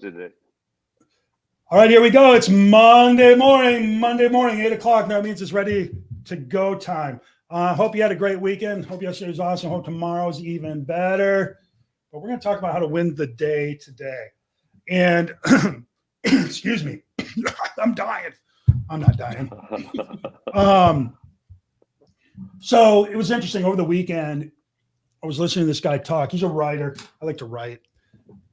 today. All right, here we go. It's Monday morning, 8 o'clock. That means it's ready to go time. Hope you had a great weekend. Hope yesterday was awesome. Hope tomorrow's even better. But we're going to talk about how to win the day today. And excuse me, I'm dying. I'm not dying. So it was interesting. Over the weekend, I was listening to this guy talk. He's a writer. I like to write.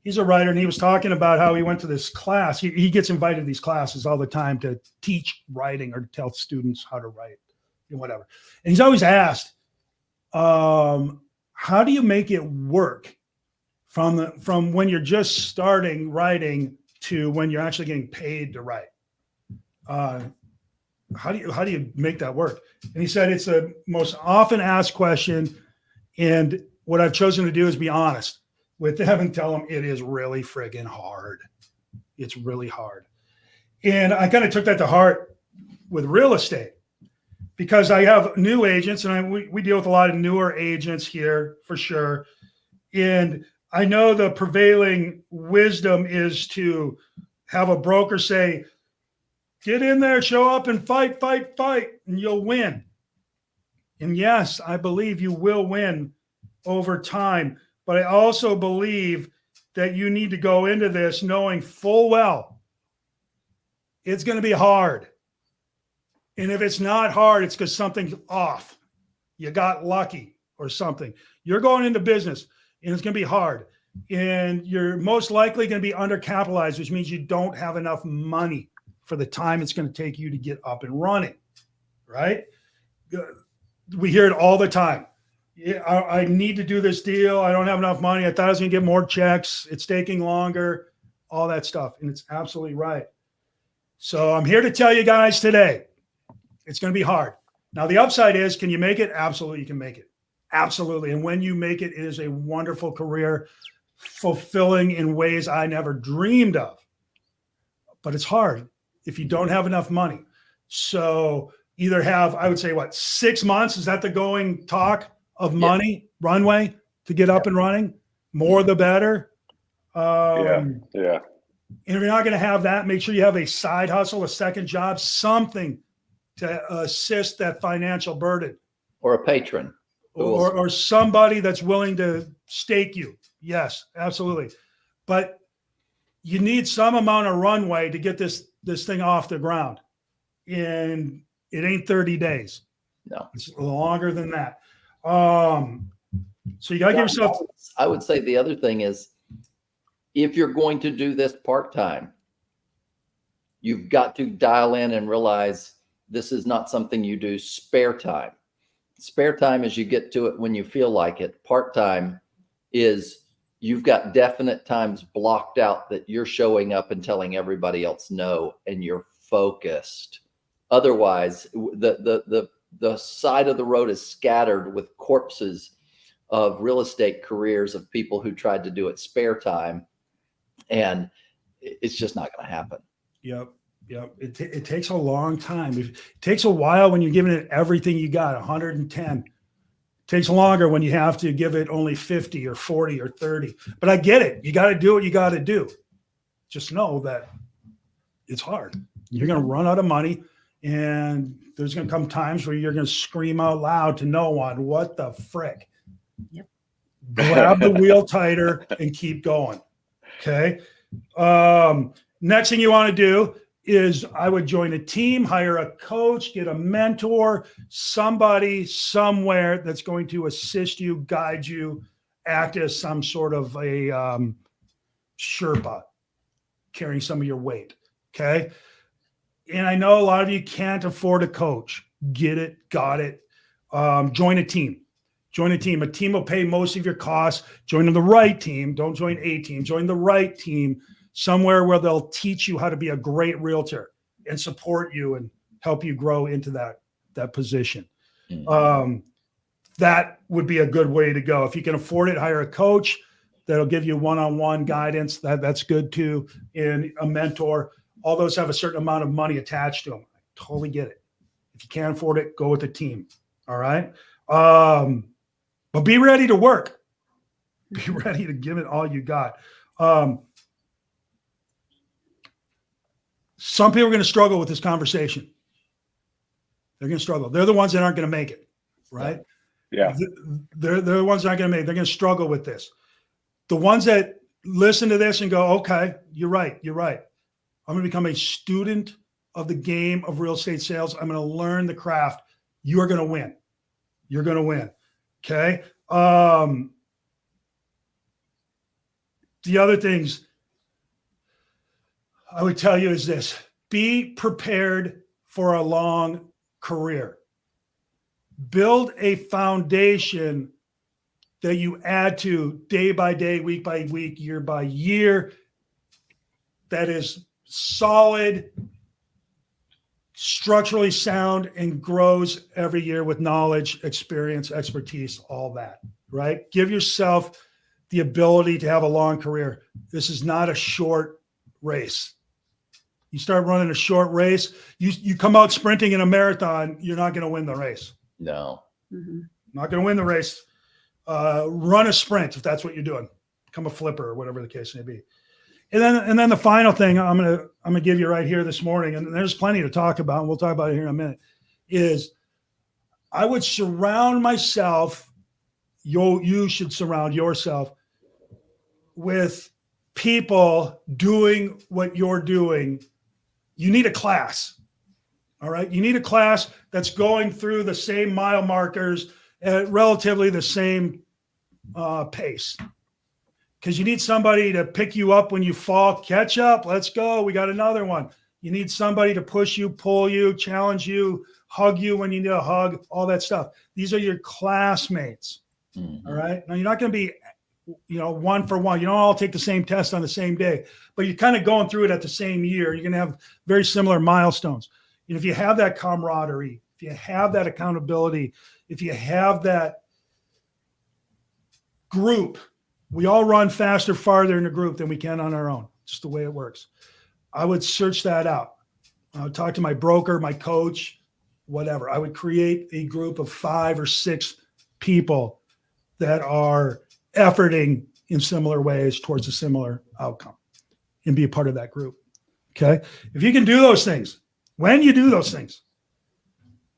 He's a writer, and he was talking about how he went to this class. He gets invited to these classes all the time to teach writing or to tell students how to write and whatever. And he's always asked, how do you make it work from when you're just starting writing to when you're actually getting paid to write? How do you make that work? And he said it's the most often asked question. And what I've chosen to do is be honest with them and tell them it is really friggin' hard. It's really hard. And I kind of took that to heart with real estate because I have new agents and we deal with a lot of newer agents here for sure. And I know the prevailing wisdom is to have a broker say, get in there, show up and fight, and you'll win. And yes, I believe you will win over time. But I also believe that you need to go into this knowing full well it's going to be hard. And if it's not hard, it's because something's off. You got lucky or something. You're going into business and it's going to be hard. And you're most likely going to be undercapitalized, which means you don't have enough money for the time it's going to take you to get up and running, right? We hear it all the time. I need to do this deal. I don't have enough money. I thought I was going to get more checks. It's taking longer, all that stuff. And it's absolutely right. So I'm here to tell you guys today, it's going to be hard. Now, the upside is, can you make it? Absolutely, you can make it. Absolutely. And when you make it, it is a wonderful career, fulfilling in ways I never dreamed of. But it's hard if you don't have enough money. So either have, I would say, 6 months? Is that the going talk of money, runway to get up and running? More the better. Yeah. And if you're not going to have that, make sure you have a side hustle, a second job, something to assist that financial burden. Or a patron. Or somebody that's willing to stake you. Yes, absolutely. But you need some amount of runway to get this thing off the ground. And it ain't 30 days. No. It's longer than that. So you got to give yourself. I would say the other thing is, if you're going to do this part-time, you've got to dial in and realize this is not something you do spare time. Spare time is you get to it when you feel like it. Part-time is you've got definite times blocked out that you're showing up and telling everybody else no, and you're focused. Otherwise, the side of the road is scattered with corpses of real estate careers of people who tried to do it spare time, and it's just not going to happen. Yep. It takes a long time. It takes a while when you're giving it everything you got, 110. It takes longer when you have to give it only 50 or 40 or 30. But I get it. You got to do what you got to do. Just know that it's hard. You're going to run out of money, and there's going to come times where you're going to scream out loud to no one, what the frick? Yep. Grab the wheel tighter and keep going. Okay. Next thing you want to do is I would join a team, hire a coach, get a mentor, somebody somewhere that's going to assist you, guide you, act as some sort of a Sherpa, carrying some of your weight. Okay. And I know a lot of you can't afford a coach. Get it, got it. Join a team. Join a team. A team will pay most of your costs. Join the right team. Don't join a team. Join the right team, somewhere where they'll teach you how to be a great realtor and support you and help you grow into that position. Mm-hmm. That would be a good way to go. If you can afford it, hire a coach that'll give you one-on-one guidance. That's good too. And a mentor. All those have a certain amount of money attached to them. I totally get it. If you can't afford it, go with a team. All right. But be ready to work. Be ready to give it all you got. Some people are going to struggle with this conversation. They're going to struggle. They're the ones that aren't going to make it, right? Yeah. They're the ones that aren't going to make it. They're going to struggle with this. The ones that listen to this and go, okay, you're right. I'm going to become a student of the game of real estate sales. I'm going to learn the craft. You're going to win. You're going to win. Okay. The other things I would tell you is this: be prepared for a long career. Build a foundation that you add to day by day, week by week, year by year, that is solid, structurally sound, and grows every year with knowledge, experience, expertise, all that, right? Give yourself the ability to have a long career. This is not a short race. You start running a short race, you come out sprinting in a marathon, you're not going to win the race. No. Mhm. Not going to win the race. Run a sprint if that's what you're doing. Become a flipper or whatever the case may be. And then the final thing I'm gonna give you right here this morning, and there's plenty to talk about, and we'll talk about it here in a minute, is I would surround myself, you should surround yourself with people doing what you're doing. You need a class. All right. You need a class that's going through the same mile markers at relatively the same pace. Because you need somebody to pick you up when you fall. Catch up. Let's go. We got another one. You need somebody to push you, pull you, challenge you, hug you when you need a hug, all that stuff. These are your classmates. Mhm. All right. Now, you're not going to be, one for one. You don't all take the same test on the same day, but you're kind of going through it at the same year. You're going to have very similar milestones. And if you have that camaraderie, if you have that accountability, if you have that group, we all run faster, farther in a group than we can on our own. Just the way it works. I would search that out. I would talk to my broker, my coach, whatever. I would create a group of 5 or 6 people that are efforting in similar ways towards a similar outcome and be a part of that group. Okay. If you can do those things, when you do those things,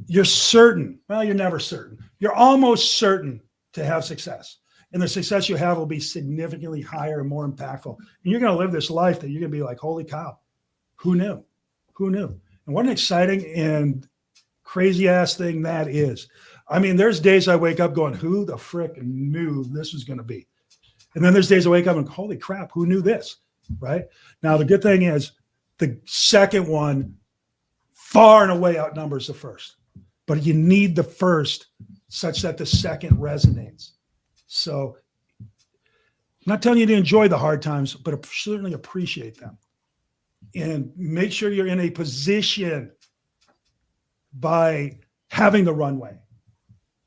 you're certain. Well, you're never certain. You're almost certain to have success. And the success you have will be significantly higher and more impactful. And you're going to live this life that you're going to be like, holy cow, who knew? Who knew? And what an exciting and crazy ass thing that is. I mean, there's days I wake up going, who the frick knew this was going to be? And then there's days I wake up and holy crap, who knew this? Right? Now, the good thing is the second one far and away outnumbers the first, but you need the first such that the second resonates. So I'm not telling you to enjoy the hard times, but certainly appreciate them and make sure you're in a position by having the runway,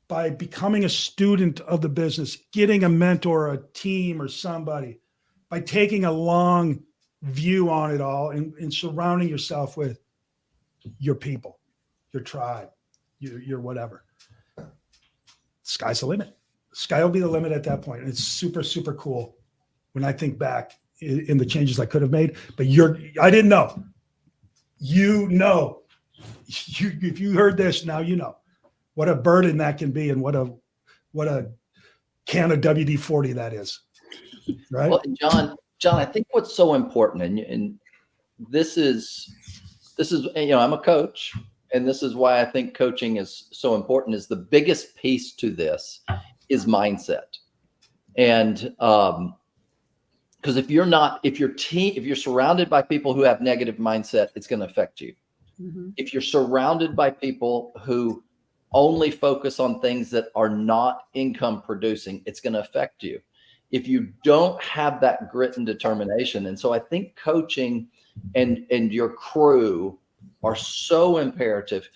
by becoming a student of the business, getting a mentor, a team, or somebody, by taking a long view on it all and surrounding yourself with your people, your tribe, your whatever. Sky's the limit. Sky will be the limit at that point. And it's super, super cool when I think back in the changes I could have made. But I didn't know. If you heard this, now you know what a burden that can be and what a can of WD-40 that is. Right? Well, John, I think what's so important, and this is, I'm a coach, and this is why I think coaching is so important, is the biggest piece to this is mindset. And because if you're surrounded by people who have negative mindset, it's going to affect you. Mhm. If you're surrounded by people who only focus on things that are not income producing, it's going to affect you. If you don't have that grit and determination. And so I think coaching and your crew are so imperative.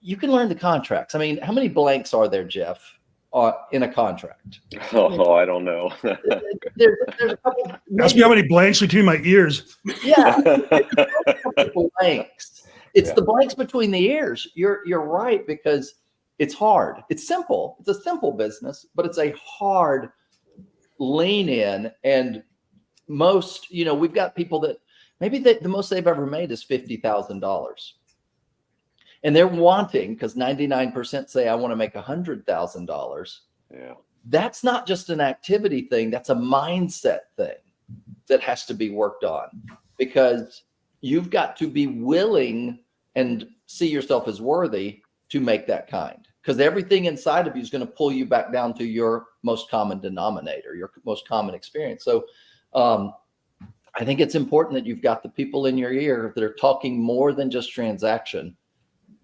You can learn the contracts. I mean, how many blanks are there, Jeff, in a contract? Oh, I don't know. There's a couple. Ask me how many blanks between my ears. Yeah, blanks. It's Yeah. the blanks between the ears. You're right, because it's hard. It's simple. It's a simple business, but it's a hard lean in. And most, we've got people that Maybe the most they've ever made is $50,000. And they're wanting, because 99% say, I want to make $100,000. Yeah. That's not just an activity thing. That's a mindset thing that has to be worked on, because you've got to be willing and see yourself as worthy to make that kind, because everything inside of you is going to pull you back down to your most common denominator, your most common experience. So I think it's important that you've got the people in your ear that are talking more than just transaction,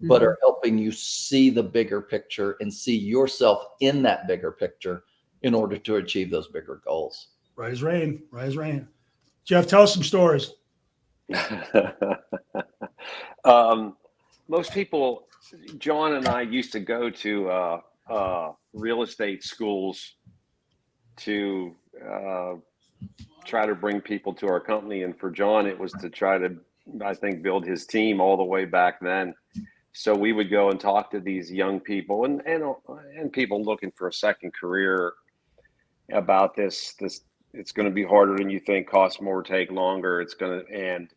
but are helping you see the bigger picture and see yourself in that bigger picture in order to achieve those bigger goals. Right as rain, right as rain. Jeff, tell us some stories. Most people, John and I used to go to real estate schools to try to bring people to our company. And for John, it was to try to, I think, build his team all the way back then. So we would go and talk to these young people and people looking for a second career about this. It's going to be harder than you think, cost more, take longer. And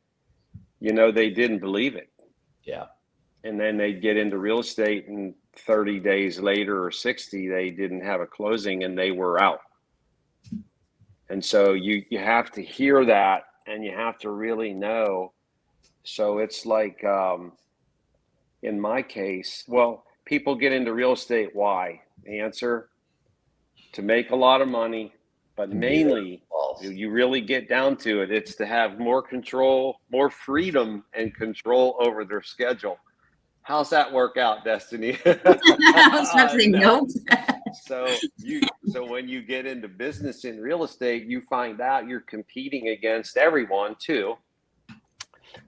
they didn't believe it. Yeah. And then they'd get into real estate, and 30 days later or 60, they didn't have a closing and they were out. And so you have to hear that, and you have to really know. So it's like, in my case, well, people get into real estate. Why? The answer: to make a lot of money, but mainly, you really get down to it, it's to have more control, more freedom and control over their schedule. How's that work out, Destiny? I was about to say nope. So when you get into business in real estate, you find out you're competing against everyone too.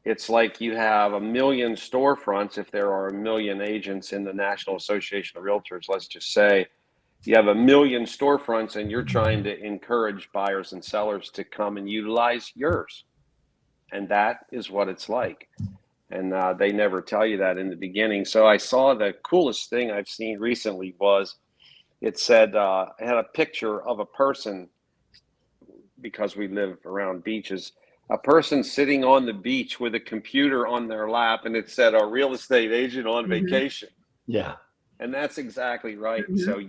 It's like you have 1 million storefronts. If there are 1 million agents in the National Association of Realtors, let's just say you have 1 million storefronts, and you're trying to encourage buyers and sellers to come and utilize yours. And that is what it's like. And they never tell you that in the beginning. So I saw the coolest thing I've seen recently was, it said, it had a picture of a person, because we live around beaches, a person sitting on the beach with a computer on their lap, and it said, a real estate agent on vacation. Yeah. And that's exactly right. So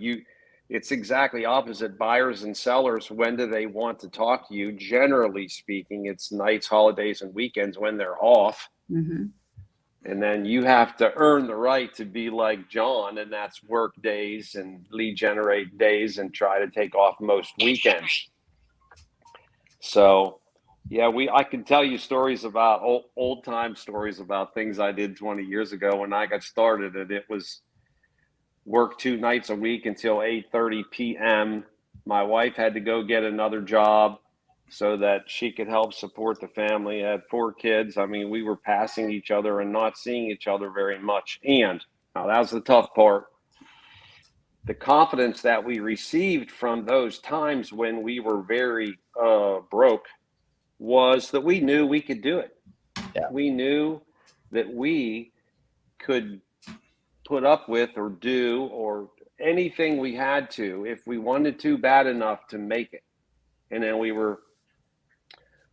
it's exactly opposite. Buyers and sellers, when do they want to talk to you? Generally speaking, it's nights, holidays, and weekends when they're off. And then you have to earn the right to be like John, and that's work days and lead generate days and try to take off most weekends. So yeah, I can tell you stories about old time stories about things I did 20 years ago when I got started, and it was work 2 nights a week until 8:30 p.m. My wife had to go get another job so that she could help support the family. I had 4 kids. I mean, we were passing each other and not seeing each other very much. And now that was the tough part. The confidence that we received from those times when we were very broke was that we knew we could do it. Yeah. We knew that we could put up with or do or anything we had to if we wanted to bad enough to make it. And then we were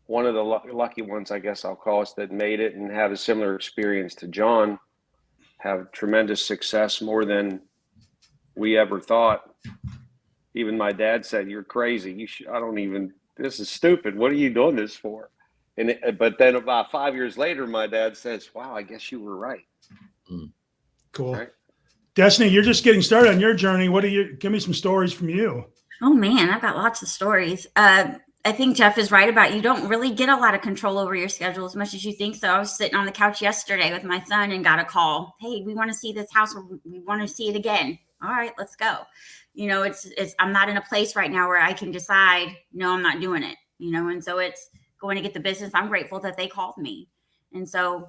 one of the lucky ones, I guess I'll call us, that made it and had a similar experience to John, have tremendous success, more than we ever thought. Even my dad said, "You're crazy. This is stupid. What are you doing this for?" But then about 5 years later, my dad says, "Wow, I guess you were right." Cool. Right. Destiny, you're just getting started on your journey. Give me some stories from you. Oh man, I've got lots of stories. I think Jeff is right about, you don't really get a lot of control over your schedule as much as you think. So I was sitting on the couch yesterday with my son and got a call. "Hey, we want to see this house. We want to see it again." All right, let's go. I'm not in a place right now where I can decide, no, I'm not doing it, and so it's going to get the business. I'm grateful that they called me. And so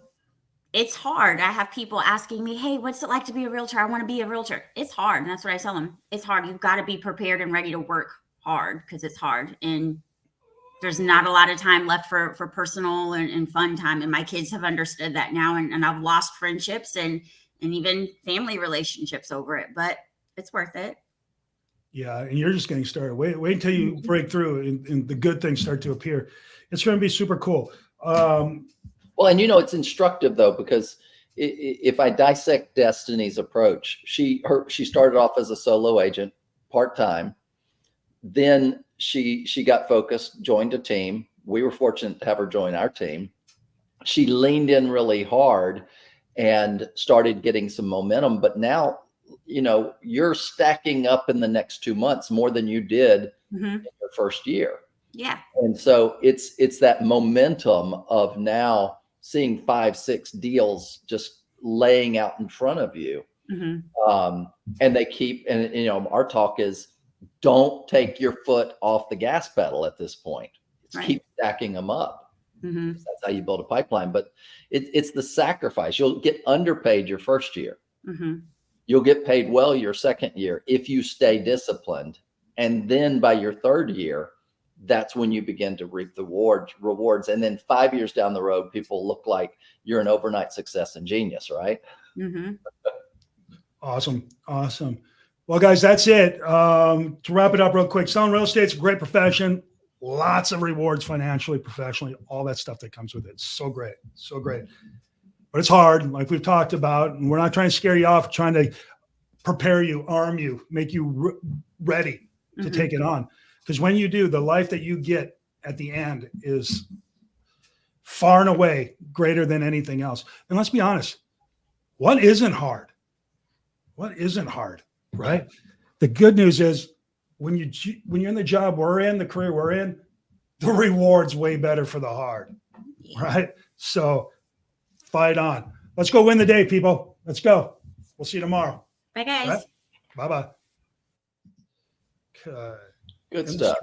it's hard. I have people asking me, "Hey, what's it like to be a realtor? I want to be a realtor." It's hard. And that's what I tell them. It's hard. You've got to be prepared and ready to work hard, because it's hard. And there's not a lot of time left for personal and fun time. And my kids have understood that now. And I've lost friendships and even family relationships over it, but it's worth it. Yeah. And you're just getting started. Wait until you break through and the good things start to appear. It's going to be super cool. Well, and it's instructive though, because if I dissect Destiny's approach, she started off as a solo agent, part-time. Then she got focused, joined a team. We were fortunate to have her join our team. She leaned in really hard and started getting some momentum. But now, you're stacking up in the next 2 months more than you did in your first year. Yeah. And so it's that momentum of now seeing 5-6 deals just laying out in front of you. And they keep, and our talk is, don't take your foot off the gas pedal at this point. Right. Keep stacking them up. That's how you build a pipeline. But it's the sacrifice. You'll get underpaid your first year. You'll get paid well your second year if you stay disciplined. And then by your third year, that's when you begin to reap the rewards. And then 5 years down the road, people look like you're an overnight success and genius, right? Awesome. Well, guys, that's it. To wrap it up real quick, selling real estate is a great profession. Lots of rewards financially, professionally, all that stuff that comes with it. So great. But it's hard, like we've talked about. And we're not trying to scare you off, trying to prepare you, arm you, make you ready to take it on. Because when you do, the life that you get at the end is far and away greater than anything else. And let's be honest, what isn't hard? Right? The good news is when you're in the job we're in, the career we're in, the reward's way better for the hard, right? So fight on. Let's go win the day, people. Let's go. We'll see you tomorrow. Bye, guys. Right? Bye-bye. Good stuff.